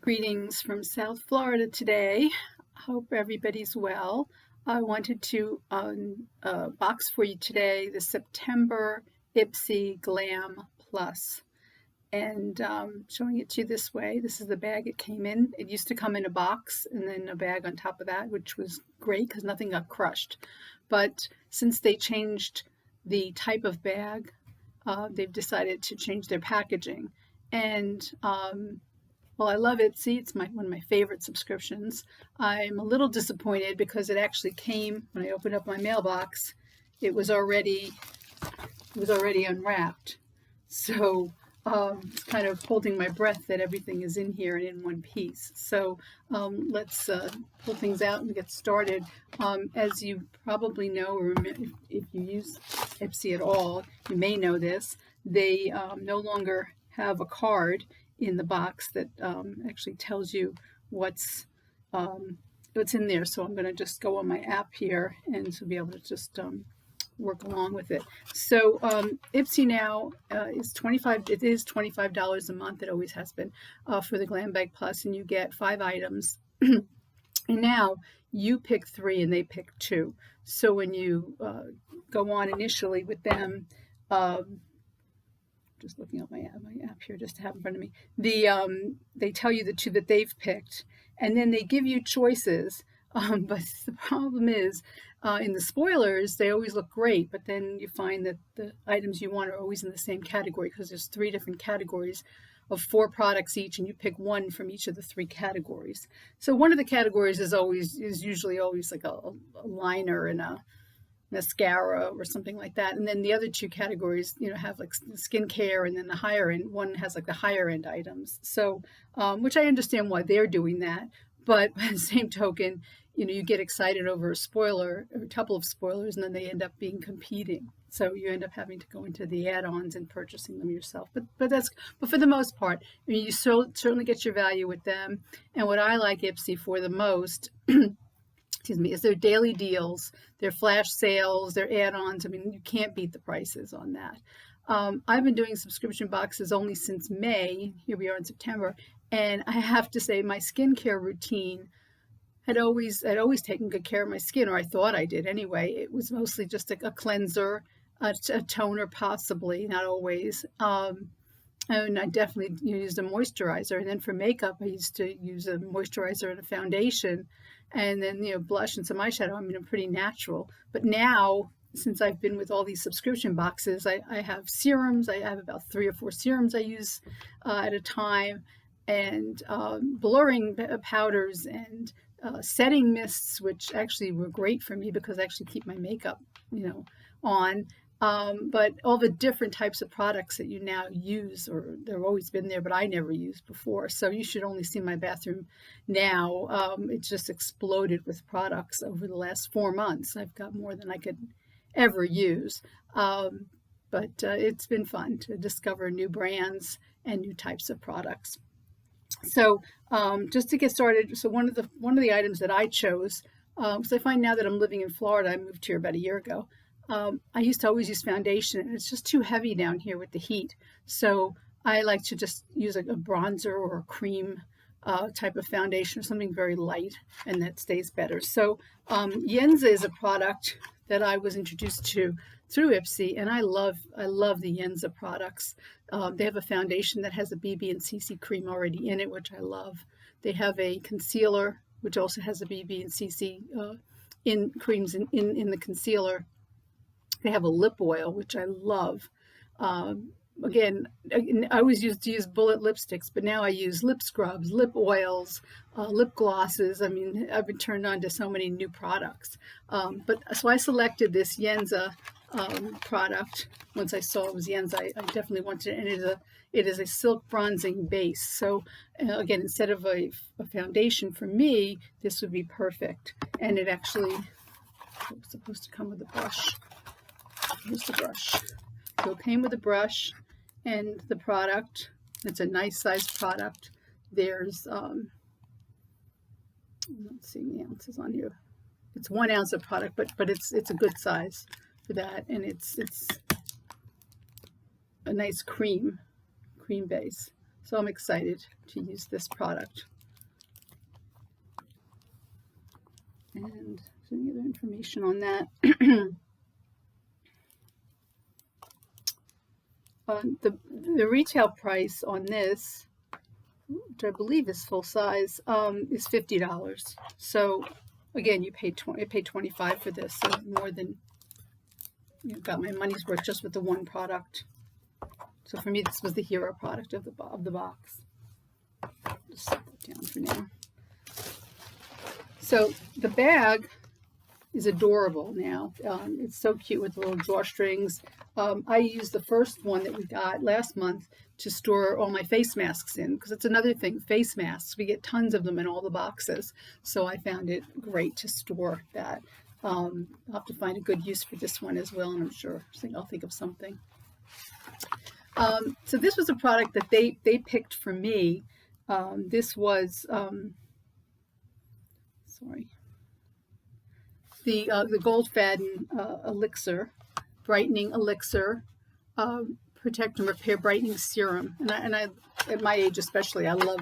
Greetings from South Florida today. Hope everybody's well. I wanted to box for you today the September Ipsy Glam Plus, and showing it to you this way. This is the bag it came in. It used to come in a box and then a bag on top of that, which was great because nothing got crushed. But since they changed the type of bag, they've decided to change their packaging. And well, I love Ipsy. It's one of my favorite subscriptions. I'm a little disappointed because it actually came, when I opened up my mailbox, it was already unwrapped. So it's kind of holding my breath that everything is in here and in one piece. So let's pull things out and get started. As you probably know, or if you use Ipsy at all, you may know this, they no longer have a card in the box that actually tells you what's in there. So I'm going to just go on my app here and to be able to just work along with it. So Ipsy now is $25 a month. It always has been for the Glambag Plus, and you get 5 items. And now you pick 3 and they pick 2. So when you go on initially with them, just looking at my app here just to have in front of me, they tell you the 2 that they've picked, and then they give you choices. But the problem is, in the spoilers, they always look great, but then you find that the items you want are always in the same category because there's 3 different categories of 4 products each, and you pick 1 from each of the 3 categories. So one of the categories is usually always like a liner and a mascara or something like that, and then the other 2 categories, have like skincare, and then the higher end one has like the higher end items. So which I understand why they're doing that, but by the same token, you get excited over a spoiler or a couple of spoilers, and then they end up being competing. So you end up having to go into the add-ons and purchasing them yourself. But for the most part, you certainly get your value with them. And what I like Ipsy for the most is their daily deals, their flash sales, their add-ons. I mean, you can't beat the prices on that. I've been doing subscription boxes only since May. Here we are in September. And I have to say my skincare routine I'd always taken good care of my skin, or I thought I did anyway. It was mostly just a cleanser, a toner possibly, not always. And I definitely used a moisturizer. And then for makeup, I used to use a moisturizer and a foundation, and then blush and some eyeshadow. I mean, I'm pretty natural. But now, since I've been with all these subscription boxes, I have serums. I have about 3 or 4 serums I use at a time, and blurring powders and setting mists, which actually were great for me because I actually keep my makeup, on. But all the different types of products that you now use, or they've always been there, but I never used before. So you should only see my bathroom now. It's just exploded with products over the last 4 months. I've got more than I could ever use. But it's been fun to discover new brands and new types of products. So just to get started, so one of the items that I chose, because I find now that I'm living in Florida, I moved here about a year ago. I used to always use foundation, and it's just too heavy down here with the heat. So I like to just use a bronzer or a cream type of foundation, or something very light, and that stays better. So Yenza is a product that I was introduced to through Ipsy, and I love the Yenza products. They have a foundation that has a BB and CC cream already in it, which I love. They have a concealer, which also has a BB and CC in creams in the concealer. They have a lip oil, which I love. Again, I always used to use bullet lipsticks, but now I use lip scrubs, lip oils, lip glosses. I mean, I've been turned on to so many new products. So I selected this Yenza product. Once I saw it was Yenza, I definitely wanted it, and it is a silk bronzing base. So again, instead of a foundation, for me, this would be perfect. And it actually was supposed to come with a brush. Here's the brush. So it came with a brush and the product. It's a nice size product. There's I'm not seeing the ounces on here. It's 1 ounce of product, but it's a good size for that, and it's a nice cream base. So I'm excited to use this product. And any other information on that? The retail price on this, which I believe is full size, is $50. So again, you paid $25 for this, so more than got my money's worth just with the one product. So for me, this was the hero product of the box. Just set that down for now. So the bag is adorable now. It's so cute with the little drawstrings. I used the first one that we got last month to store all my face masks in, because it's another thing, face masks. We get tons of them in all the boxes. So I found it great to store that. I'll have to find a good use for this one as well, and I'm sure I'll think of something. So this was a product that they picked for me. This was, the Gold Fadden elixir, brightening elixir, protect and repair brightening serum. And I at my age especially, I love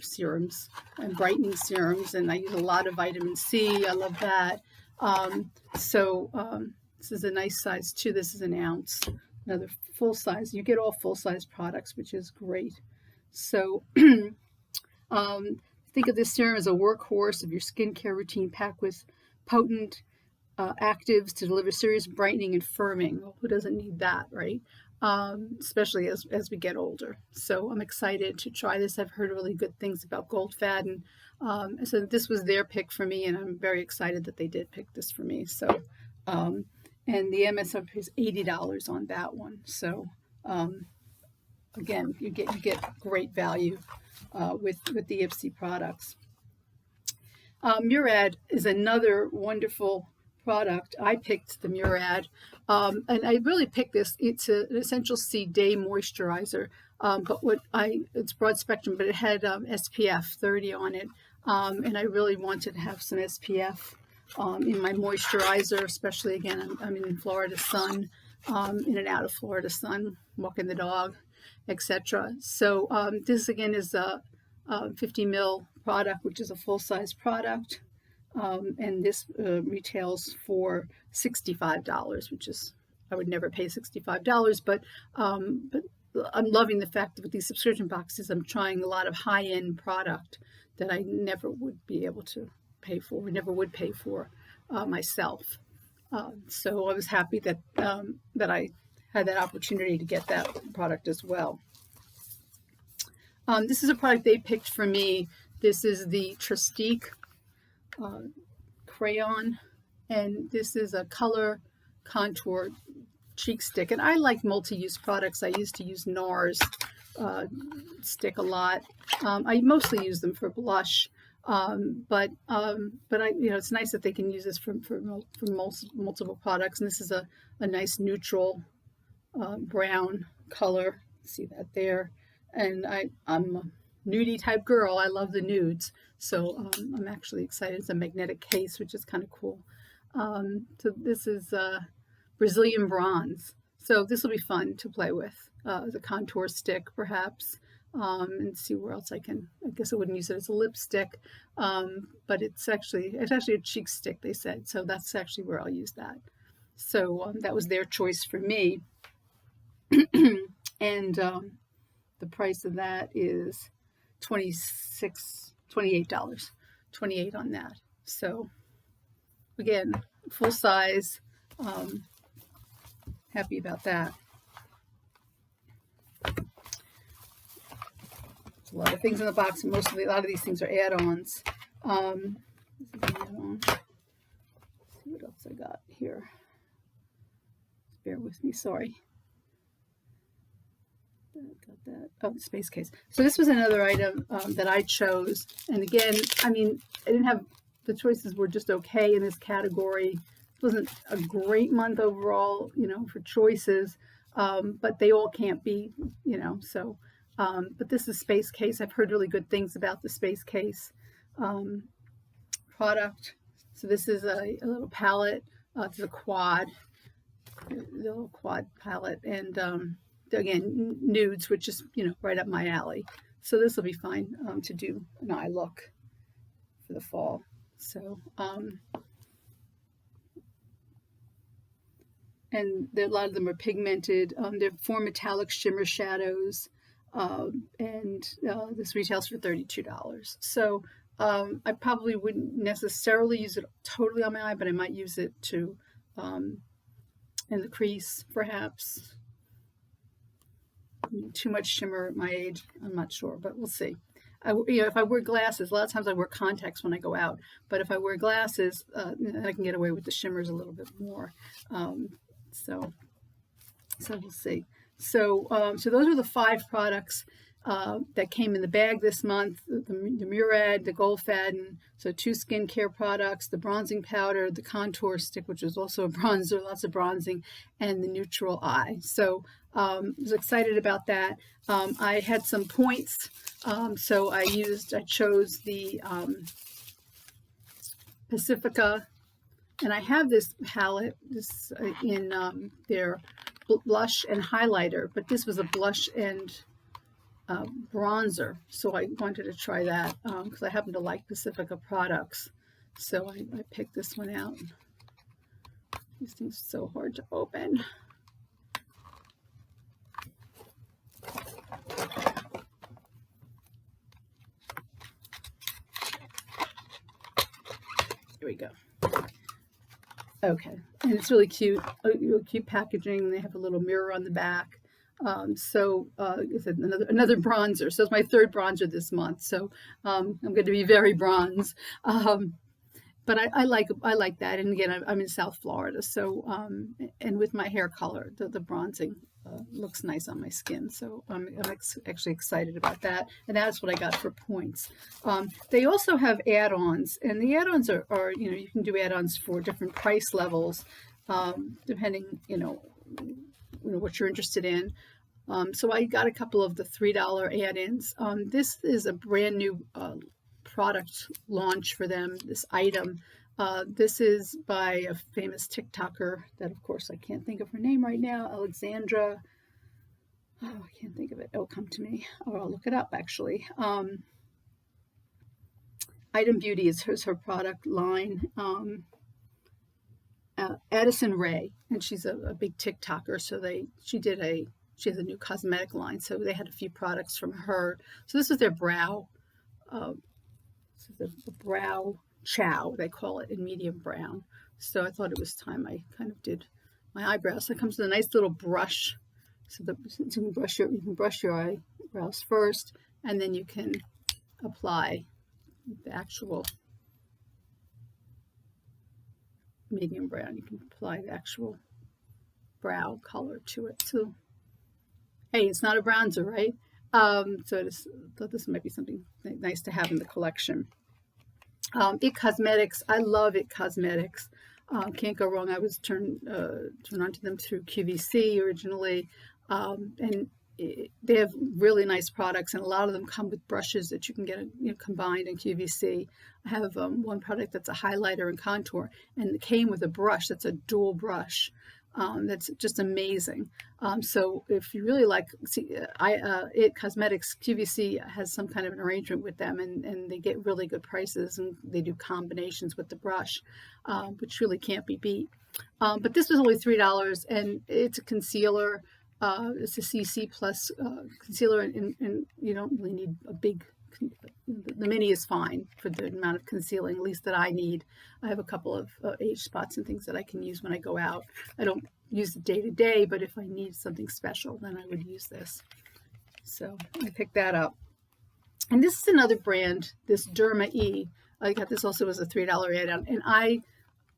serums and brightening serums, and I use a lot of vitamin C. I love that. This is a nice size too. This is an ounce. Another full size. You get all full size products, which is great. So think of this serum as a workhorse of your skincare routine, packed with potent actives to deliver serious brightening and firming. Well, who doesn't need that, right? Especially as we get older. So I'm excited to try this. I've heard really good things about Gold Fadden. So this was their pick for me, and I'm very excited that they did pick this for me. So, and the MSRP is $80 on that one. So, again, you get great value with the Ipsy products. Murad is another wonderful product. I picked the Murad, and I really picked this. It's an Essential C Day Moisturizer, but it's broad spectrum, but it had SPF 30 on it, and I really wanted to have some SPF in my moisturizer, especially again, I'm in Florida sun, in and out of Florida sun, walking the dog, etc. So this again is a 50 ml product, which is a full-size product, and this retails for $65, which is, I would never pay $65, but I'm loving the fact that with these subscription boxes, I'm trying a lot of high-end product that I never would be able to pay for, or never would pay for myself. So I was happy that that I had that opportunity to get that product as well. This is a product they picked for me. This is the Tristique Crayon, and this is a color contour cheek stick. And I like multi-use products. I used to use NARS stick a lot. I mostly use them for blush, but it's nice that they can use this for multiple products. And this is a nice neutral brown color. See that there. And I'm a nudie type girl. I love the nudes. So I'm actually excited. It's a magnetic case, which is kind of cool. So this is Brazilian bronze. So this will be fun to play with as a contour stick, perhaps, and see where else I guess I wouldn't use it as a lipstick, but it's actually a cheek stick, they said. So that's actually where I'll use that. So that was their choice for me. And the price of that is $28. $28 on that. So again, full size. Happy about that. There's a lot of things in the box, and a lot of these things are add-ons. This is an add-on. Let's see what else I got here. Bear with me, sorry. Got that. Oh, the space case. So this was another item that I chose. And again, I mean, I didn't have, the choices were just okay in this category. It wasn't a great month overall, for choices, but they all can't be, so, but this is space case. I've heard really good things about the space case product. So this is a little palette. It's a quad, little quad palette, and again, nudes, which is, right up my alley. So this will be fine to do an eye look for the fall. So, and a lot of them are pigmented. They're 4 metallic shimmer shadows, and this retails for $32. So I probably wouldn't necessarily use it totally on my eye, but I might use it to in the crease, perhaps. Too much shimmer at my age, I'm not sure, but we'll see. If I wear glasses, a lot of times I wear contacts when I go out, but if I wear glasses, I can get away with the shimmers a little bit more. So we'll see. So those are the 5 products that came in the bag this month: the Murad, the Gold Fadden, so 2 skincare products, the bronzing powder, the contour stick, which is also a bronzer, lots of bronzing, and the neutral eye. So I was excited about that. I had some points, so I chose the Pacifica, and I have this palette in their blush and highlighter, but this was a blush and bronzer, so I wanted to try that because I happen to like Pacifica products. So I picked this one out. These things are so hard to open. Here we go. Okay, and it's really cute. Cute packaging. They have a little mirror on the back. It's another bronzer. So it's my 3rd bronzer this month. So I'm going to be very bronze. But I like that. And again, I'm in South Florida. So and with my hair color, the bronzing looks nice on my skin. So I'm actually excited about that. And that's what I got for points. They also have add-ons, and the add-ons are you can do add-ons for different price levels, depending what you're interested in. So I got a couple of the $3 add-ins. This is a brand new product launch for them, this item. This is by a famous TikToker that, of course, I can't think of her name right now, Alexandra. Oh, I can't think of it. It'll come to me, or I'll look it up, actually. Item Beauty is her product line. Addison Rae, and she's a big TikToker, so she has a new cosmetic line, so they had a few products from her. So this is their brow. This is the brow chow, they call it, in medium brown. So I thought it was time I kind of did my eyebrows. So it comes with a nice little brush. So you can brush your eyebrows first, and then you can apply the actual medium brown. You can apply the actual brow color to it. So hey, it's not a bronzer, right? So I just thought this might be something nice to have in the collection. It Cosmetics, I love It Cosmetics. Can't go wrong. I was turned on to them through QVC originally, and they have really nice products, and a lot of them come with brushes that you can get combined in QVC. I have one product that's a highlighter and contour, and it came with a brush that's a dual brush. That's just amazing. So if you really like, It Cosmetics, QVC has some kind of an arrangement with them, and they get really good prices, and they do combinations with the brush, which really can't be beat. But this was only $3, and it's a concealer. It's a CC plus concealer, and you don't really need a big. The mini is fine for the amount of concealing, at least that I need. I have a couple of age spots and things that I can use when I go out. I don't use it day to day, but if I need something special, then I would use this. So I picked that up. And this is another brand, this DermaE. I got this also as a $3 add-on, and I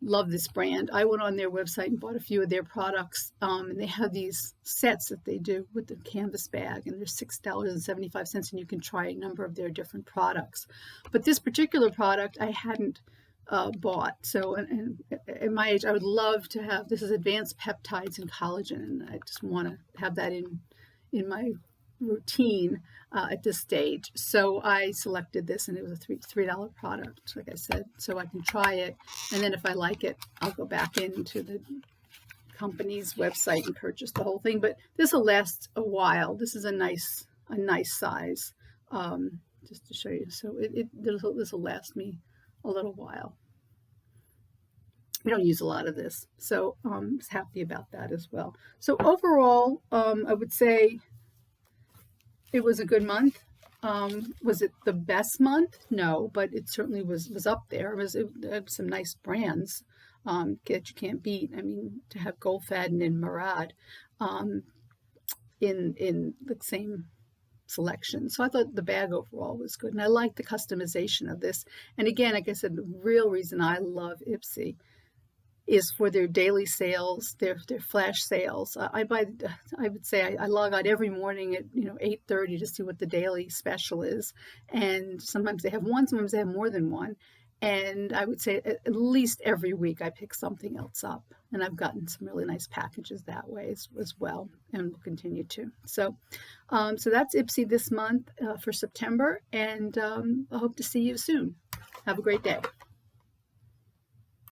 love this brand. I went on their website and bought a few of their products, and they have these sets that they do with the canvas bag, and they're $6.75, and you can try a number of their different products. But this particular product I hadn't bought. So and at my age, I would love to have, this is advanced peptides and collagen, and I just want to have that in my routine at this stage. So I selected this, and it was a $3 product, like I said, so I can try it, and then if I like it, I'll go back into the company's website and purchase the whole thing. But this will last a while. This is a nice size, just to show you. So this will last me a little while. We don't use a lot of this, so I was happy about that as well. So overall, I would say it was a good month. Was it the best month? No, but it certainly was up there. It had some nice brands that you can't beat. I mean, to have Fadden and Murad in the same selection. So I thought the bag overall was good, and I liked the customization of this. And again, like I said, the real reason I love Ipsy is for their daily sales, their flash sales. I would say I log out every morning at 8:30 to see what the daily special is, and sometimes they have one, sometimes they have more than one. And I would say at least every week I pick something else up, and I've gotten some really nice packages that way as well, and will continue to. So, so that's Ipsy this month for September, and I hope to see you soon. Have a great day.